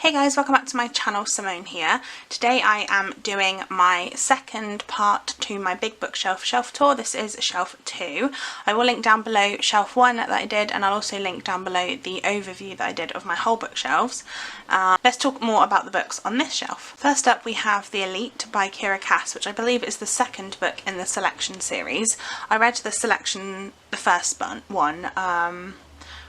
Hey guys, welcome back to my channel. Simone here. Today I am doing my second part to my big bookshelf shelf tour. This is shelf 2. I will link down below shelf 1 that I did, and I'll also link down below the overview that I did of my whole bookshelves. Let's talk more about the books on this shelf. First up we have The Elite by Kira Cass, which I believe is the second book in the Selection series. I read the Selection, the first one,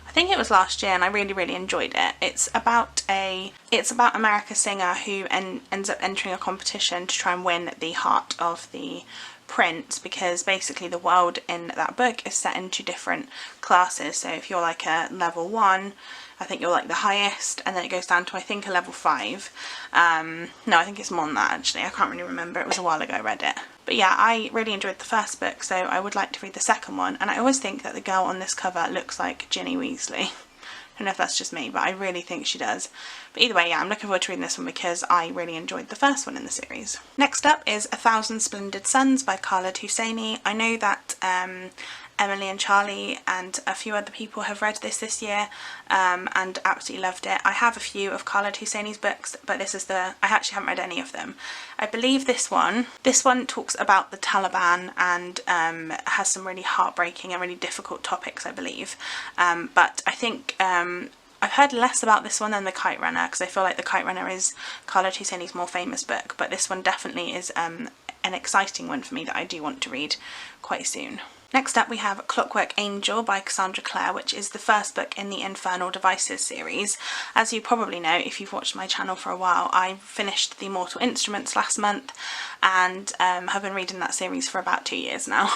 I think it was last year, and I really enjoyed it. It's about America Singer who ends up entering a competition to try and win the heart of the prince, because basically the world in that book is set into different classes. So if you're like a level 1, I think you're like the highest, and then it goes down to I think a level 5. No, I think it's more than that actually. I can't really remember. It was a while ago I read it. But yeah, I really enjoyed the first book, so I would like to read the second one. And I always think that the girl on this cover looks like Ginny Weasley. I don't know if that's just me, but I really think she does. But either way, yeah, I'm looking forward to reading this one because I really enjoyed the first one in the series. Next up is 1,000 Splendid Suns by Khaled Hosseini. I know that Emily and Charlie and a few other people have read this year and absolutely loved it. I have a few of Khaled Hosseini's books, but I actually haven't read any of them. I believe this one talks about the Taliban and has some really heartbreaking and really difficult topics, I believe. But I think I've heard less about this one than The Kite Runner, because I feel like The Kite Runner is Khaled Hosseini's more famous book, but this one definitely is an exciting one for me that I do want to read quite soon. Next up we have Clockwork Angel by Cassandra Clare, which is the first book in the Infernal Devices series. As you probably know if you've watched my channel for a while, I finished The Mortal Instruments last month and have been reading that series for about 2 years now.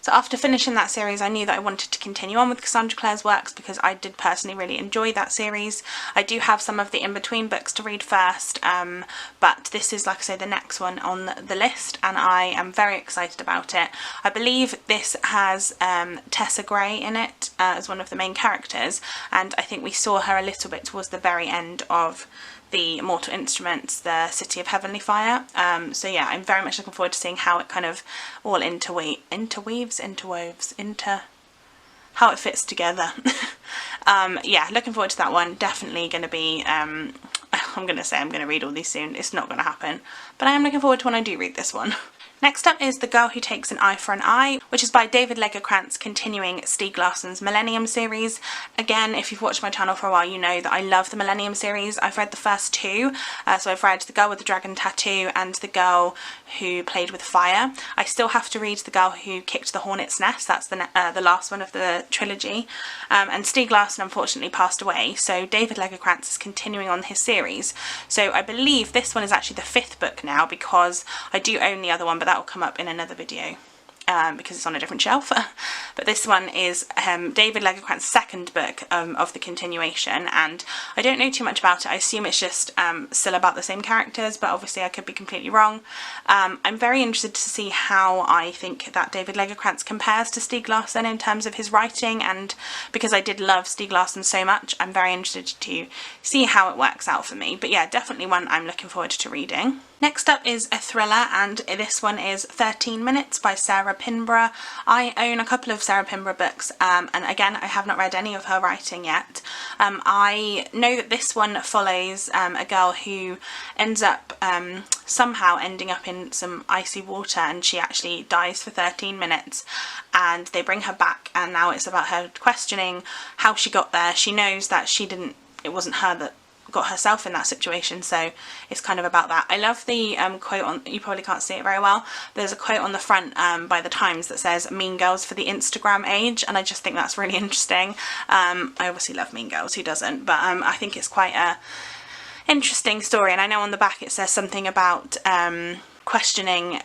So after finishing that series, I knew that I wanted to continue on with Cassandra Clare's works because I did personally really enjoy that series. I do have some of the in-between books to read first, but this is, like I say, the next one on the list, and I am very excited about it. I believe this has Tessa Gray in it as one of the main characters, and I think we saw her a little bit towards the very end of the Mortal Instruments, the City of Heavenly Fire. So yeah, I'm very much looking forward to seeing how it kind of all how it fits together. Yeah, looking forward to that one. Definitely going to be, I'm going to say I'm going to read all these soon. It's not going to happen, but I am looking forward to when I do read this one. Next up is The Girl Who Takes an Eye for an Eye, which is by David Lagercrantz, continuing Stieg Larsson's Millennium series. Again, if you've watched my channel for a while, you know that I love the Millennium series. I've read the first 2, so I've read The Girl with the Dragon Tattoo and The Girl Who Played with Fire. I still have to read The Girl Who Kicked the Hornet's Nest. That's the last one of the trilogy. And Stieg Larsson unfortunately passed away, so David Lagercrantz is continuing on his series. So I believe this one is actually the 5th book now, because I do own the other one, but that will come up in another video because it's on a different shelf. But this one is David Lagercrantz's second book of the continuation, and I don't know too much about it. I assume it's just still about the same characters, but obviously I could be completely wrong. I'm very interested to see how I think that David Lagercrantz compares to Stieg Larsson in terms of his writing, and because I did love Stieg Larsson so much, I'm very interested to see how it works out for me. But yeah, definitely one I'm looking forward to reading. Next up is a thriller, and this one is 13 Minutes by Sarah Pinborough. I own a couple of Sarah Pinborough books, and again, I have not read any of her writing yet. I know that this one follows a girl who ends up somehow ending up in some icy water, and she actually dies for 13 minutes, and they bring her back, and now it's about her questioning how she got there. She knows that it wasn't her that got herself in that situation, so it's kind of about that. I love the quote on, you probably can't see it very well, there's a quote on the front by the Times that says "Mean Girls for the Instagram age," and I just think that's really interesting. I obviously love Mean Girls, who doesn't, but I think it's quite a interesting story, and I know on the back it says something about questioning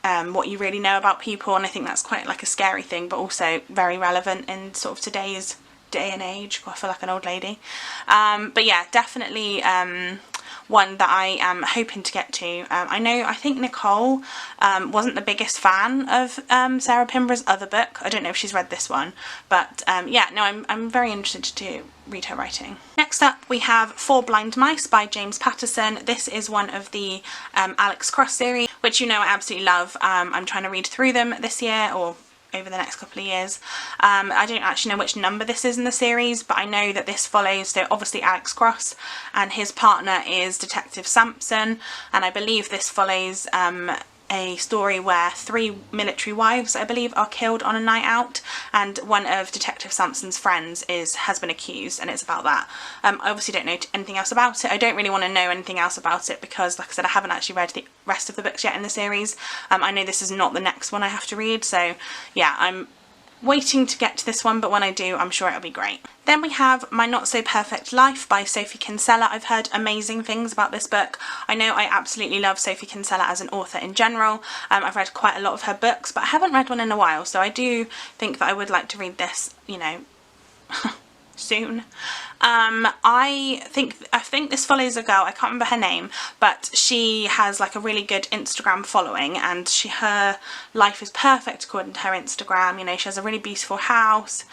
what you really know about people, and I think that's quite like a scary thing, but also very relevant in sort of today's day and age. I feel like an old lady. But yeah, definitely one that I am hoping to get to. I think Nicole wasn't the biggest fan of Sarah Pinborough's other book. I don't know if she's read this one, but yeah, no, I'm very interested to read her writing. Next up we have 4 Blind Mice by James Patterson. This is one of the Alex Cross series, which you know I absolutely love. I'm trying to read through them this year, or over the next couple of years. I don't actually know which number this is in the series, but I know that this follows, so obviously Alex Cross, and his partner is Detective Sampson, and I believe this follows a story where 3 military wives, I believe, are killed on a night out, and one of Detective Sampson's friends has been accused, and it's about that. I obviously don't know anything else about it. I don't really want to know anything else about it because, like I said, I haven't actually read the rest of the books yet in the series. I know this is not the next one I have to read, so yeah, I'm waiting to get to this one, but when I do, I'm sure it'll be great. Then we have My Not So Perfect Life by Sophie Kinsella. I've heard amazing things about this book. I know I absolutely love Sophie Kinsella as an author in general. I've read quite a lot of her books, but I haven't read one in a while, so I do think that I would like to read this, you know, soon. I think this follows a girl, I can't remember her name, but she has like a really good Instagram following, and her life is perfect according to her Instagram. You know, she has a really beautiful house,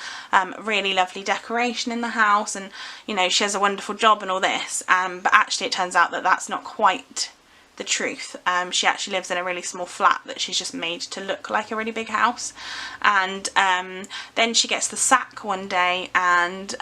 really lovely decoration in the house, and you know, she has a wonderful job and all this, but actually it turns out that that's not quite the truth. She actually lives in a really small flat that she's just made to look like a really big house, and then she gets the sack one day, and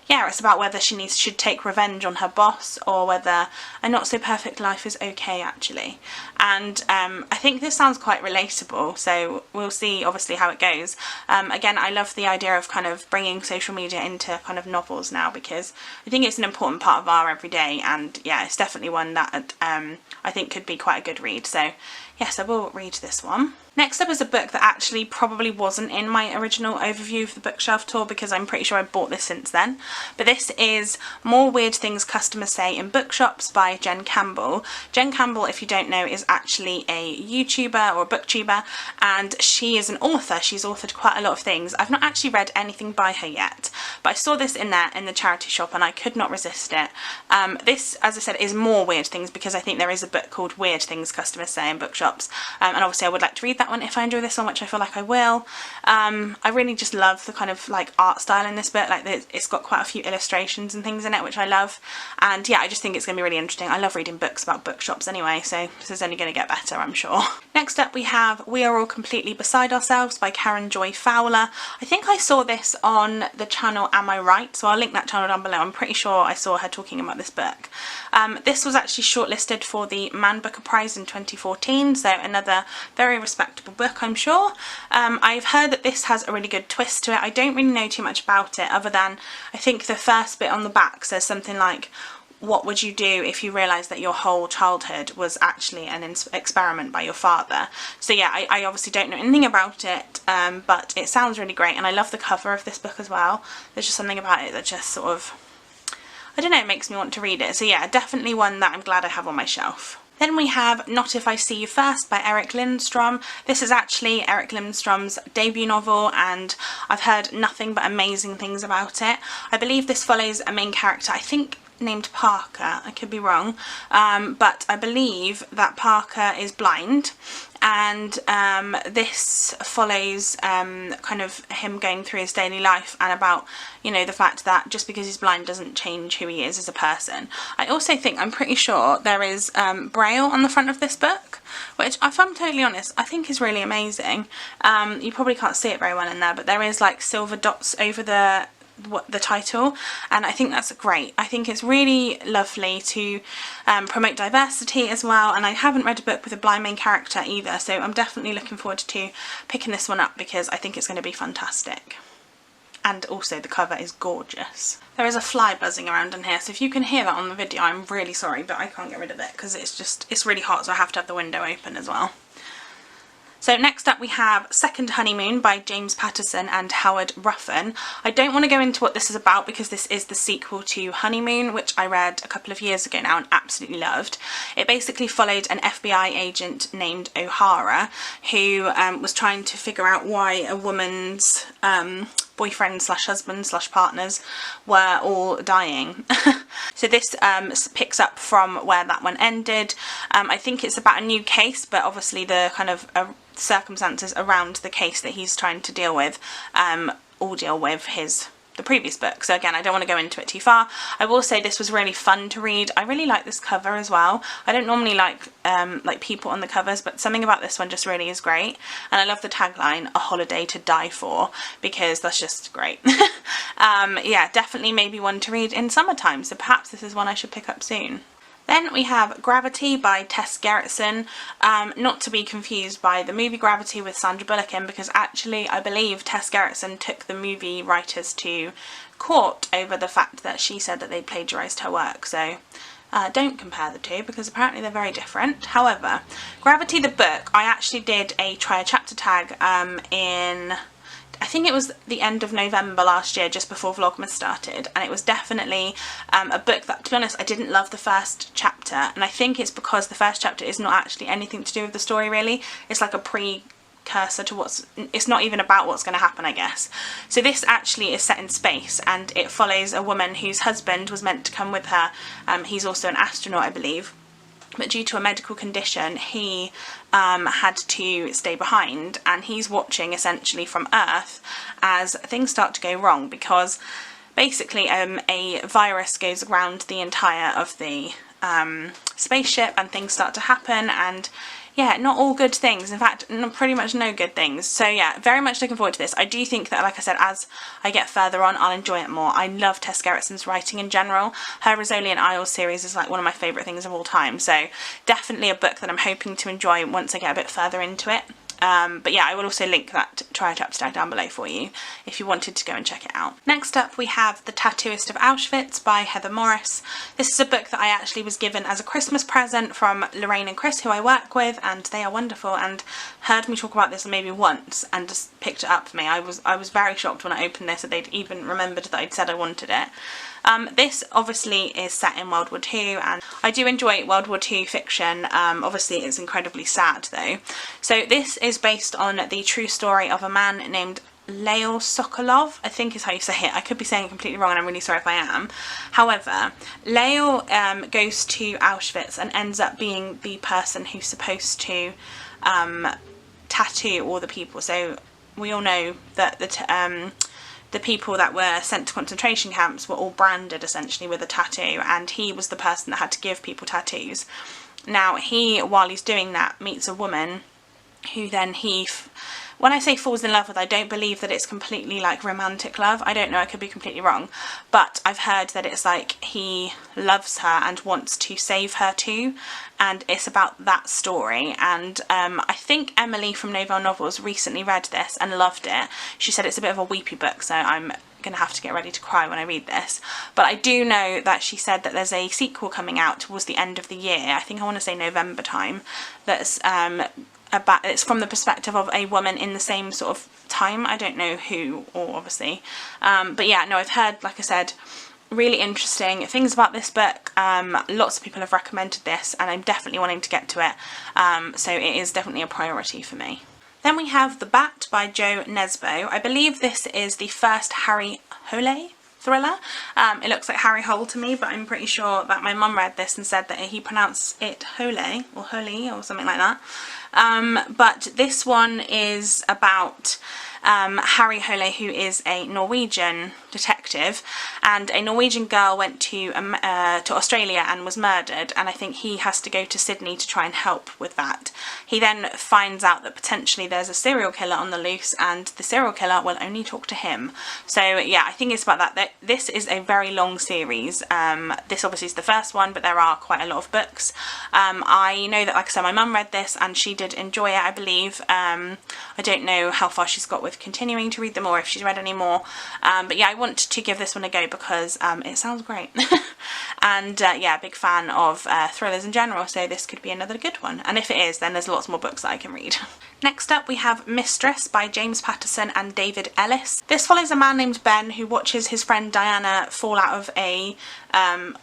yeah, it's about whether she should take revenge on her boss, or whether a not so perfect life is okay actually. And I think this sounds quite relatable, so we'll see obviously how it goes. Again, I love the idea of kind of bringing social media into kind of novels now, because I think it's an important part of our everyday, and yeah, it's definitely one that I think could be quite a good read. So yes, I will read this one. Next up is a book that actually probably wasn't in my original overview of the bookshelf tour, because I'm pretty sure I bought this since then. But this is More Weird Things Customers Say in Bookshops by Jen Campbell. Jen Campbell, if you don't know, is actually a YouTuber or a booktuber, and she is an author. She's authored quite a lot of things. I've not actually read anything by her yet, but I saw this in the charity shop and I could not resist it. This, as I said, is more weird things, because I think there is a book called Weird Things Customers Say in Bookshops, and obviously I would like to read that one if I enjoy this one, which I feel like I will. I really just love the kind of like art style in this book. Like it's got quite a few illustrations and things in it, which I love, and yeah, I just think it's going to be really interesting. I love reading books about bookshops anyway, so this is only going to get better, I'm sure. Next up we have We Are All Completely Beside Ourselves by Karen Joy Fowler. I think I saw this on the channel Am I Right, so I'll link that channel down below. I'm pretty sure I saw her talking about this book. This was actually shortlisted for the Man Booker Prize in 2014, so another very respectable book, I'm sure. I've heard that this has a really good twist to it. I don't really know too much about it, other than I think the first bit on the back says something like, what would you do if you realised that your whole childhood was actually an experiment by your father? So yeah, I obviously don't know anything about it, but it sounds really great, and I love the cover of this book as well. There's just something about it that just sort of, I don't know, it makes me want to read it. So yeah, definitely one that I'm glad I have on my shelf. Then we have Not If I See You First by Eric Lindstrom. This is actually Eric Lindstrom's debut novel, and I've heard nothing but amazing things about it. I believe this follows a main character, I think named Parker, I could be wrong, but I believe that Parker is blind, and this follows kind of him going through his daily life, and about, you know, the fact that just because he's blind doesn't change who he is as a person. I also think, I'm pretty sure there is Braille on the front of this book, which, if I'm totally honest, I think is really amazing. You probably can't see it very well in there, but there is like silver dots over the title, and I think that's great. I think it's really lovely to promote diversity as well, and I haven't read a book with a blind main character either, so I'm definitely looking forward to picking this one up, because I think it's going to be fantastic. And also the cover is gorgeous. There is a fly buzzing around in here, so if you can hear that on the video, I'm really sorry, but I can't get rid of it because it's really hot, so I have to have the window open as well. So next up we have Second Honeymoon by James Patterson and Howard Ruffin. I don't want to go into what this is about, because this is the sequel to Honeymoon, which I read a couple of years ago now and absolutely loved. It basically followed an FBI agent named O'Hara, who was trying to figure out why a woman's boyfriend slash husband slash partners were all dying. So this picks up from where that one ended. I think it's about a new case, but obviously the kind of circumstances around the case that he's trying to deal with all deal with the previous book. So again, I don't want to go into it too far. I will say this was really fun to read. I really like this cover as well. I don't normally like people on the covers, but something about this one just really is great. And I love the tagline, "A holiday to die for," because that's just great. Yeah, definitely maybe one to read in summertime, so perhaps this is one I should pick up soon. Then we have Gravity by Tess Gerritsen, not to be confused by the movie Gravity with Sandra Bullock in, because actually I believe Tess Gerritsen took the movie writers to court over the fact that she said that they plagiarised her work, so don't compare the two because apparently they're very different. However, Gravity the book, I actually did a try a chapter tag in, I think it was the end of November last year, just before Vlogmas started, and it was definitely a book that, to be honest, I didn't love the first chapter, and I think it's because the first chapter is not actually anything to do with the story really. It's like a precursor to it's not even about what's going to happen, I guess. So this actually is set in space, and it follows a woman whose husband was meant to come with her. He's also an astronaut, I believe. But due to a medical condition, he had to stay behind, and he's watching essentially from Earth as things start to go wrong, because basically a virus goes around the entire of the spaceship and things start to happen, and yeah, not all good things. In fact, pretty much no good things. So yeah, very much looking forward to this. I do think that, like I said, as I get further on, I'll enjoy it more. I love Tess Gerritsen's writing in general. Her Rosalian Isles series is like one of my favourite things of all time. So definitely a book that I'm hoping to enjoy once I get a bit further into it. But yeah, I will also link that try a chapter tag down below for you if you wanted to go and check it out. Next up we have The Tattooist of Auschwitz by Heather Morris. This is a book that I actually was given as a Christmas present from Lorraine and Chris, who I work with, and they are wonderful, and heard me talk about this maybe once and just picked it up for me. I was very shocked when I opened this that they'd even remembered that I'd said I wanted it. This obviously is set in World War II, and I do enjoy World War II fiction. Obviously it's incredibly sad though. So this is based on the true story of a man named Leo Sokolov, I think is how you say it. I could be saying it completely wrong and I'm really sorry if I am. However, Leo goes to Auschwitz and ends up being the person who's supposed to tattoo all the people. So we all know that the people that were sent to concentration camps were all branded essentially with a tattoo, and he was the person that had to give people tattoos. Now he, while he's doing that, meets a woman who then when I say falls in love with, I don't believe that it's completely like romantic love. I don't know, I could be completely wrong, but I've heard that it's like he loves her and wants to save her too, and it's about that story. And I think Emily from Novelle Novels recently read this and loved it. She said it's a bit of a weepy book, so I'm gonna have to get ready to cry when I read this. But I do know that she said that there's a sequel coming out towards the end of the year. I think I want to say November time. That's it's from the perspective of a woman in the same sort of time. I don't know who, or obviously, but yeah, no, I've heard, like I said, really interesting things about this book. Lots of people have recommended this, and I'm definitely wanting to get to it, so it is definitely a priority for me. Then we have The Bat by Jo Nesbo. I believe this is the first Harry Hole thriller. It looks like Harry Hole to me, but I'm pretty sure that my mum read this and said that he pronounced it Hole or Holy or something like that. But this one is about Harry Hole, who is a Norwegian detective, and a Norwegian girl went to Australia and was murdered, and I think he has to go to Sydney to try and help with that. He then finds out that potentially there's a serial killer on the loose, and the serial killer will only talk to him. So yeah, I think it's about that. This is a very long series. This obviously is the first one, but there are quite a lot of books. I know that, like I said, my mum read this and she did enjoy it, I believe. I don't know how far she's got with continuing to read them or if she's read any more, but yeah, I want to give this one a go because it sounds great. And yeah, big fan of thrillers in general, so this could be another good one, and if it is, then there's lots more books that I can read. Next up we have Mistress by James Patterson and David Ellis. This follows a man named Ben who watches his friend Diana fall out of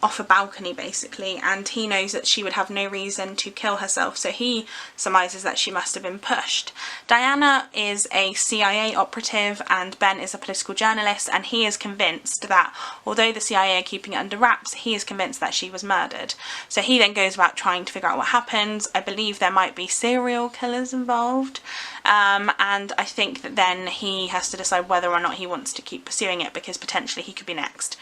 off a balcony basically, and he knows that she would have no reason to kill herself, so he surmises that she must have been pushed. Diana is a CIA operative and Ben is a political journalist, and he is convinced that although the CIA are keeping it under wraps, he is convinced that she was murdered. So he then goes about trying to figure out what happened. I believe there might be serial killers involved. involved, and I think that then he has to decide whether or not he wants to keep pursuing it, because potentially he could be next.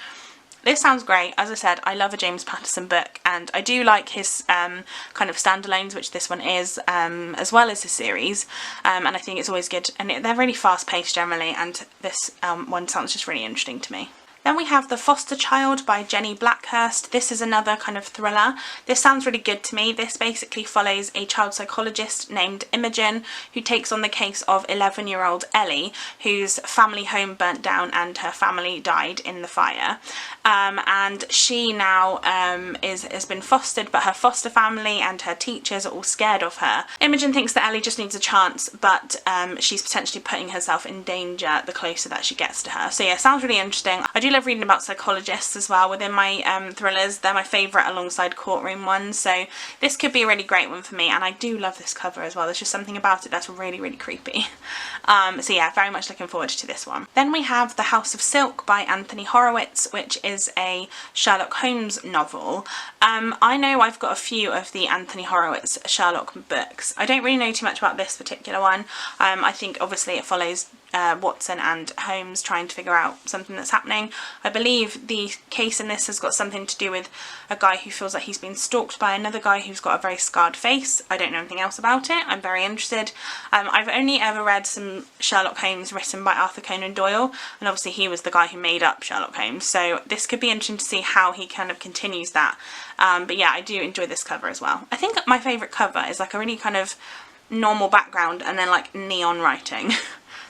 This sounds great. As I said, I love a James Patterson book, and I do like his kind of standalones, which this one is, as well as his series, and I think it's always good, and they're really fast paced generally, and this one sounds just really interesting to me. Then we have The Foster Child by Jenny Blackhurst. This is another kind of thriller. This sounds really good to me. This basically follows a child psychologist named Imogen who takes on the case of 11-year-old Ellie, whose family home burnt down and her family died in the fire. And she now has been fostered, but her foster family and her teachers are all scared of her. Imogen thinks that Ellie just needs a chance, but she's potentially putting herself in danger the closer that she gets to her. So yeah, sounds really interesting. I do love reading about psychologists as well within my thrillers. They're my favourite alongside courtroom ones, so this could be a really great one for me, and I do love this cover as well. There's just something about it that's really, really creepy. So yeah, very much looking forward to this one. Then we have The House of Silk by Anthony Horowitz, which is a Sherlock Holmes novel. I know I've got a few of the Anthony Horowitz Sherlock books. I don't really know too much about this particular one. I think obviously it follows Watson and Holmes trying to figure out something that's happening. I believe the case in this has got something to do with a guy who feels like he's been stalked by another guy who's got a very scarred face. I don't know anything else about it. I'm very interested. I've only ever read some Sherlock Holmes written by Arthur Conan Doyle, and obviously he was the guy who made up Sherlock Holmes, so this could be interesting to see how he kind of continues that. But yeah, I do enjoy this cover as well. I think my favourite cover is like a really kind of normal background and then like neon writing.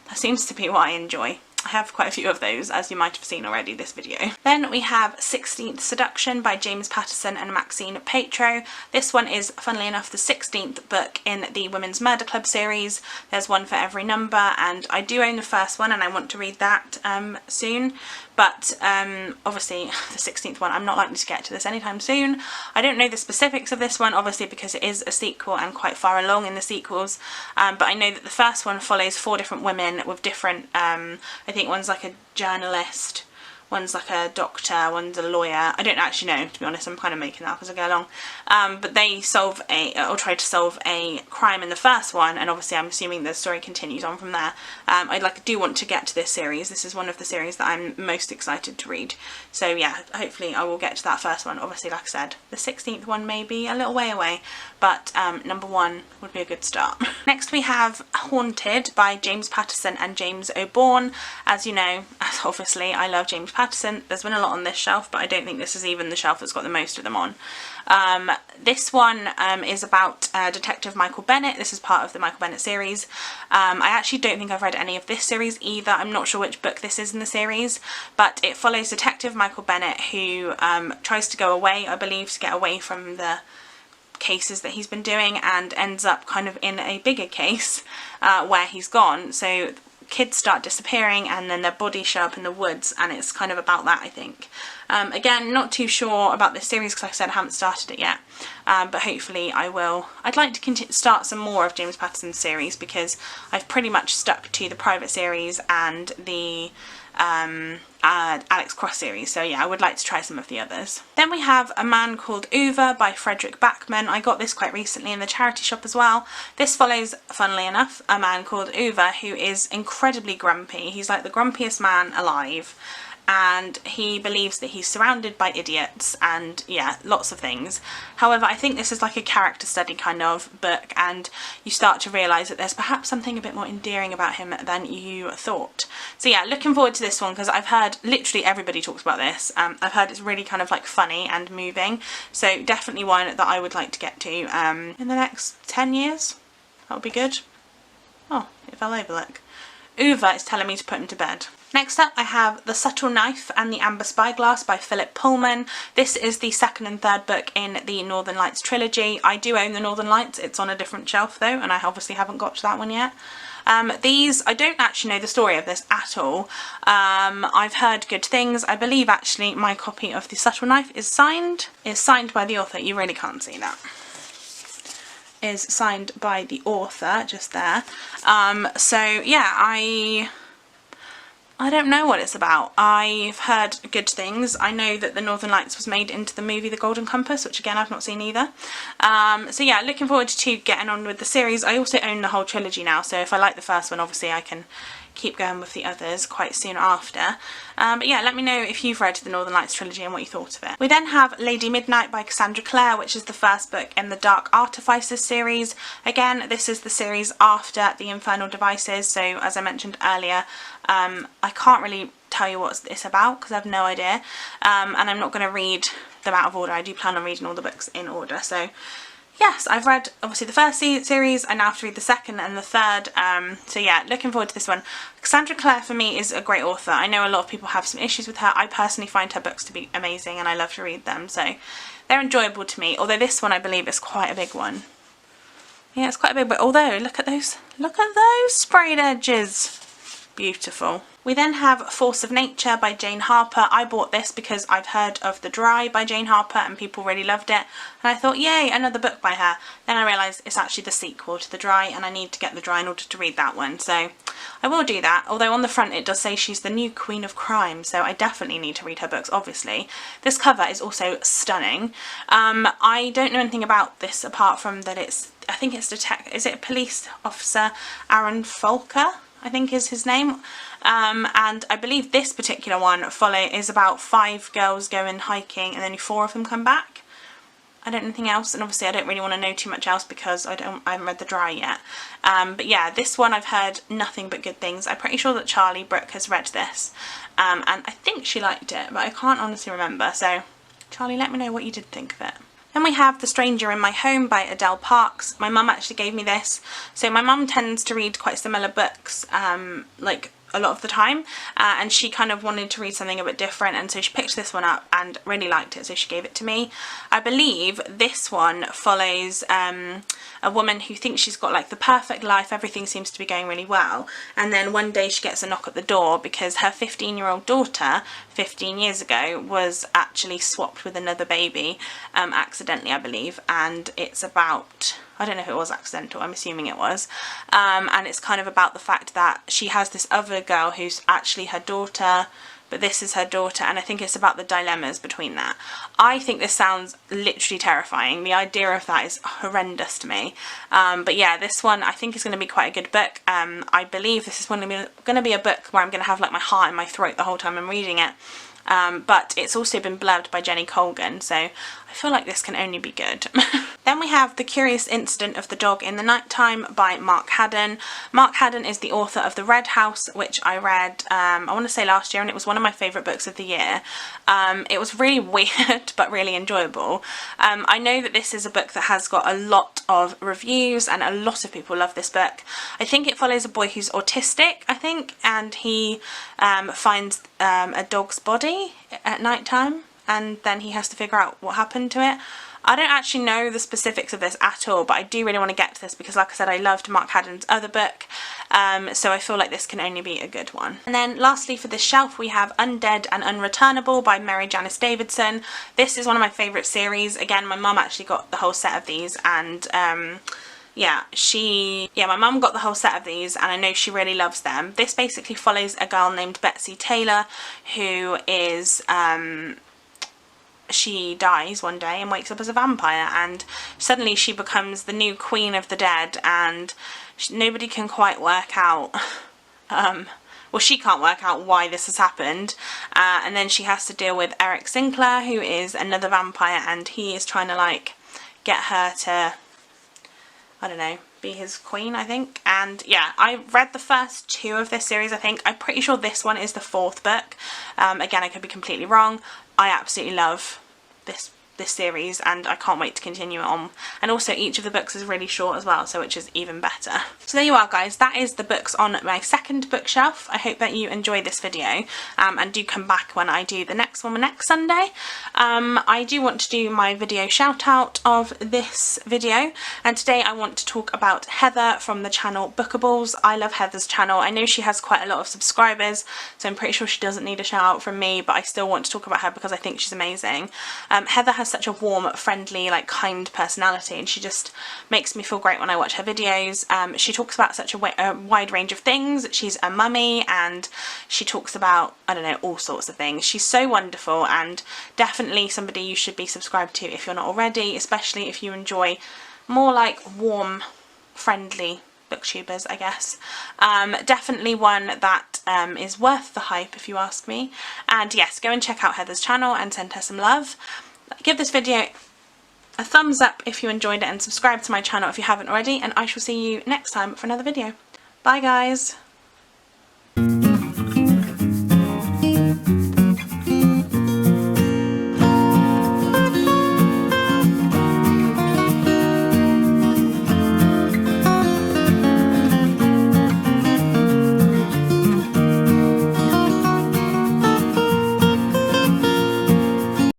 That seems to be what I enjoy. I have quite a few of those, as you might have seen already this video. Then we have 16th Seduction by James Patterson and Maxine Petro. This one is, funnily enough, the 16th book in the Women's Murder Club series. There's one for every number, and I do own the first one and I want to read that soon. But obviously the 16th one, I'm not likely to get to this anytime soon. I don't know the specifics of this one, obviously, because it is a sequel and quite far along in the sequels. But I know that the first one follows 4 different women with different, I think one's like a journalist, one's like a doctor, one's a lawyer. I don't actually know, to be honest. I'm kind of making that up as I go along. But they solve or try to solve a crime in the first one, and obviously I'm assuming the story continues on from there. I do want to get to this series. This is one of the series that I'm most excited to read. So yeah, hopefully I will get to that first one. Obviously, like I said, the 16th one may be a little way away, but number 1 would be a good start. Next we have Haunted by James Patterson and James O'Bourne. As you know, obviously I love James Patterson. There's been a lot on this shelf, but I don't think this is even the shelf that's got the most of them on. This one is about Detective Michael Bennett. This is part of the Michael Bennett series. I actually don't think I've read any of this series either. I'm not sure which book this is in the series, but it follows Detective Michael Bennett, who tries to go away, I believe, to get away from the cases that he's been doing, and ends up kind of in a bigger case where he's gone. So kids start disappearing and then their bodies show up in the woods, and it's kind of about that, I think. Again, not too sure about this series because, like I said, I haven't started it yet, but hopefully I will. I'd like to start some more of James Patterson's series because I've pretty much stuck to the Private series and the Alex Cross series, so yeah, I would like to try some of the others. Then we have A Man Called Uwe by Frederick Backman. I got this quite recently in the charity shop as well. This follows, funnily enough, a man called Uwe who is incredibly grumpy. He's like the grumpiest man alive, and he believes that he's surrounded by idiots and yeah, lots of things. However, I think this is like a character study kind of book, and you start to realise that there's perhaps something a bit more endearing about him than you thought. So yeah, looking forward to this one because I've heard literally everybody talks about this. I've heard it's really kind of like funny and moving, so definitely one that I would like to get to in the next 10 years. That would be good. Oh, it fell over, look. Uwe is telling me to put him to bed. Next up I have The Subtle Knife and the Amber Spyglass by Philip Pullman. This is the second and third book in the Northern Lights trilogy. I do own the Northern Lights, it's on a different shelf though, and I obviously haven't got to that one yet. I don't actually know the story of this at all. I've heard good things. I believe actually my copy of The Subtle Knife is signed by the author. You really can't see that. Is signed by the author just there. So yeah, I don't know what it's about. I've heard good things. I know that The Northern Lights was made into the movie The Golden Compass, which again I've not seen either. So yeah, looking forward to getting on with the series. I also own the whole trilogy now, so if I like the first one, obviously I can keep going with the others quite soon after. But yeah, let me know if you've read the Northern Lights trilogy and what you thought of it. We then have Lady Midnight by Cassandra Clare, which is the first book in the Dark Artificers series. Again, this is the series after the Infernal Devices, so as I mentioned earlier, I can't really tell you what it's about because I have no idea, and I'm not going to read them out of order. I do plan on reading all the books in order, so yes, I've read obviously the first series. I now have to read the second and the third, so yeah, looking forward to this one. Cassandra Clare for me is a great author. I know a lot of people have some issues with her. I personally find her books to be amazing and I love to read them, so they're enjoyable to me, although this one I believe is quite a big one. Yeah, it's quite a big book, although look at those sprayed edges. Beautiful. We then have Force of Nature by Jane Harper. I bought this because I've heard of The Dry by Jane Harper and people really loved it, and I thought, yay, another book by her. Then I realised it's actually the sequel to The Dry and I need to get The Dry in order to read that one, so I will do that, although on the front it does say she's the new queen of crime, so I definitely need to read her books, obviously. This cover is also stunning. I don't know anything about this apart from that I think it's is it police officer Aaron Folker, I think is his name, and I believe this particular one is about 5 girls going hiking and only 4 of them come back. I don't know anything else, and obviously I don't really want to know too much else because I haven't read The Dry yet. But yeah, this one I've heard nothing but good things. I'm pretty sure that Charlie Brooke has read this, and I think she liked it, but I can't honestly remember, so Charlie, let me know what you did think of it. Then we have The Stranger in My Home by Adele Parks. My mum actually gave me this. So my mum tends to read quite similar books, like a lot of the time, and she kind of wanted to read something a bit different, and so she picked this one up and really liked it, so she gave it to me. I believe this one follows a woman who thinks she's got like the perfect life, everything seems to be going really well, and then one day she gets a knock at the door because her 15-year-old daughter 15 years ago was actually swapped with another baby, accidentally I believe, and it's about, I don't know if it was accidental, I'm assuming it was, and it's kind of about the fact that she has this other girl who's actually her daughter, but this is her daughter, and I think it's about the dilemmas between that. I think this sounds literally terrifying. The idea of that is horrendous to me. But yeah, this one I think is going to be quite a good book. I believe this is going to be a book where I'm going to have like my heart in my throat the whole time I'm reading it. But it's also been blurbed by Jenny Colgan, so I feel like this can only be good. Then we have The Curious Incident of the Dog in the Nighttime by Mark Haddon. Mark Haddon is the author of The Red House, which I read, I want to say last year, and it was one of my favourite books of the year. It was really weird, but really enjoyable. I know that this is a book that has got a lot of reviews, and a lot of people love this book. I think it follows a boy who's autistic, I think, and he finds a dog's body at night time, and then he has to figure out what happened to it. I don't actually know the specifics of this at all, but I do really want to get to this because, like I said, I loved Mark Haddon's other book, so I feel like this can only be a good one. And then lastly for this shelf we have Undead and Unreturnable by Mary Janice Davidson. This is one of my favourite series. Again, my mum actually got the whole set of these, and yeah, my mum got the whole set of these and I know she really loves them. This basically follows a girl named Betsy Taylor who is, she dies one day and wakes up as a vampire, and suddenly she becomes the new queen of the dead, and nobody can quite work out, well, she can't work out why this has happened, and then she has to deal with Eric Sinclair, who is another vampire, and he is trying to like get her to, I don't know, be his queen, I think. And yeah, I read the first 2 of this series, I think. I'm pretty sure this one is the 4th book. Again, I could be completely wrong. I absolutely love this series and I can't wait to continue it on, and also each of the books is really short as well, so which is even better. So there you are guys, that is the books on my second bookshelf. I hope that you enjoyed this video, and do come back when I do the next one next Sunday. I do want to do my video shout out of this video, and today I want to talk about Heather from the channel Bookables. I love Heather's channel. I know she has quite a lot of subscribers, so I'm pretty sure she doesn't need a shout out from me, but I still want to talk about her because I think she's amazing. Heather has has such a warm, friendly, like kind personality, and she just makes me feel great when I watch her videos. She talks about such a wide range of things. She's a mummy, and she talks about, I don't know, all sorts of things. She's so wonderful, and definitely somebody you should be subscribed to if you're not already, especially if you enjoy more like warm, friendly booktubers, I guess. Definitely one that is worth the hype, if you ask me. And yes, go and check out Heather's channel and send her some love. Give this video a thumbs up if you enjoyed it, and subscribe to my channel if you haven't already, and I shall see you next time for another video. Bye guys!